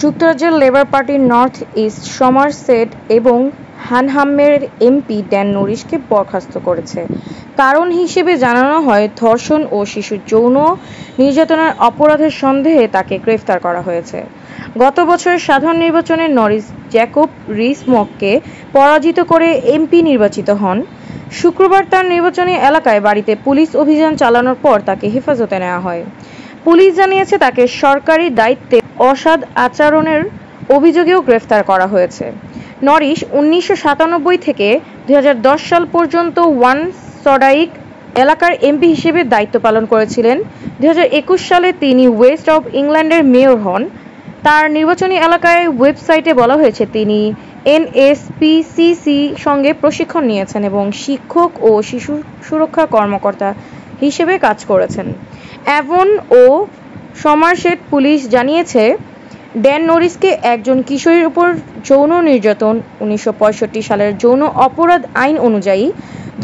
যুক্তরাজ্যের লেবার পার্টির north east Somerset এবং হ্যানহামের এমপি ড্যান নরিসকে বরখাস্ত করেছে। কারণ হিসেবে জানানো হয়, ধর্ষণ ও শিশু যৌন নির্যাতনের অপরাধের সন্দেহে তাকে গ্রেফতার করা হয়েছে। গত বছরের সাধারণ নির্বাচনে নরিস জ্যাকব রিস-মককে পরাজিত করে এমপি নির্বাচিত হন। শুক্রবার তার নির্বাচনী এলাকায় বাড়িতে পুলিশ অভিযান চালানোর পর তাকে হেফাজতে নেওয়া হয়। পুলিশ জানিয়েছে, তাকে সরকারি দায়িত্বে অসৎ আচরণের অভিযোগেও গ্রেফতার করা হয়েছে। নরিস 1997 থেকে 2010 সাল পর্যন্ত ওয়ানসডাইক এলাকার এমপি হিসেবে দায়িত্ব পালন করেছিলেন। 2021 সালে তিনি ওয়েস্ট অব ইংল্যান্ডের মেয়র হন। তার নির্বাচনী এলাকায় ওয়েবসাইটে বলা হয়েছে, তিনি এনএসপিসিসি সঙ্গে প্রশিক্ষণ নিয়েছেন এবং শিক্ষক ও শিশু সুরক্ষা কর্মকর্তা হিসেবে কাজ করেছেন। অ্যাভন ও সমারসেট পুলিশ জানিয়েছে, ড্যান নরিসকে একজন কিশোরীর উপর যৌন নির্যাতন, 1965 সালের যৌন অপরাধ আইন অনুযায়ী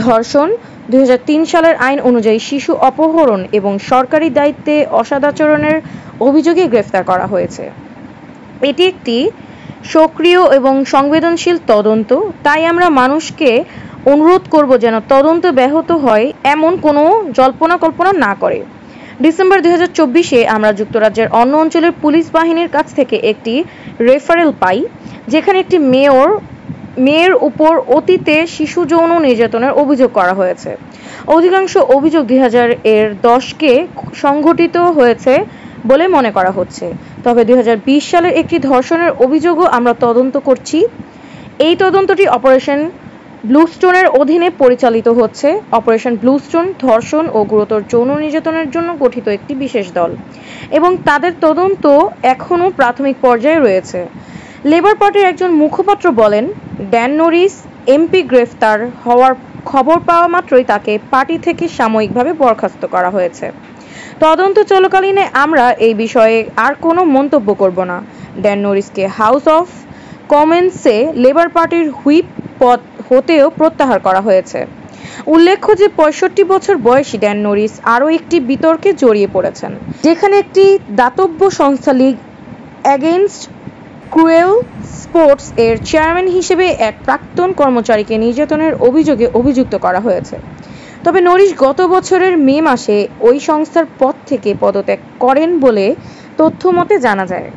ধর্ষণ, 2003 সালের আইন অনুযায়ী শিশু অপহরণ এবং সরকারি দায়িত্বে অসদাচরণের অভিযোগে গ্রেফতার করা হয়েছে। এটি একটি সক্রিয় এবং সংবেদনশীল তদন্ত, তাই আমরা মানুষকে অনুরোধ করব যেন তদন্ত ব্যাহত হয় এমন কোনো জল্পনা কল্পনা না করে। ডিসেম্বর 2024-এ আমরা যুক্তরাজ্যের অন্য অঞ্চলের পুলিশ বাহিনীর কাছ থেকে একটি রেফারেল পাই, যেখানে একটি মেয়ের উপর অতীতে শিশু যৌন নির্যাতনের অভিযোগ করা হয়েছে। অধিকাংশ অভিযোগ 2000-এর দশকে সংঘটিত হয়েছে বলে মনে করা হচ্ছে, তবে 2020 সালের একটি ধর্ষণের অভিযোগও আমরা তদন্ত করছি। এই তদন্তটি অপারেশন ব্লুস্টোনের অধীনে পরিচালিত হচ্ছে। অপারেশন ব্লুস্টোন ধর্ষণ ও গুরুতর যৌন নির্যাতনের জন্য গঠিত একটি বিশেষ দল এবং তাদের তদন্ত এখনও প্রাথমিক পর্যায়ে রয়েছে। লেবার পার্টির একজন মুখপাত্র বলেন, ড্যান নরিস এমপি গ্রেফতার হওয়ার খবর পাওয়া মাত্রই তাকে পার্টি থেকে সাময়িকভাবে বরখাস্ত করা হয়েছে। তদন্ত চলাকালীন আমরা এই বিষয়ে আর কোনো মন্তব্য করব না। ড্যান নরিসকে হাউস অফ কমন্সে লেবার পার্টির হুইপ পদ হতেও প্রত্যাহার করা হয়েছে। উল্লেখ্য যে 65 বছর বয়সী ড্যান নরিস আরও একটি বিতর্কে জড়িয়ে পড়েছেন, যেখানে একটি দাতব্য সংস্থা লিগ অ্যাগেইনস্ট ক্রুয়েল স্পোর্টস এর চেয়ারম্যান হিসেবে এক প্রাক্তন কর্মচারীকে নির্যাতনের অভিযোগে অভিযুক্ত করা হয়েছে। তবে নরিস গত বছরের মে মাসে ওই সংস্থার পদ থেকে পদত্যাগ করেন বলে তথ্যমতে জানা যায়।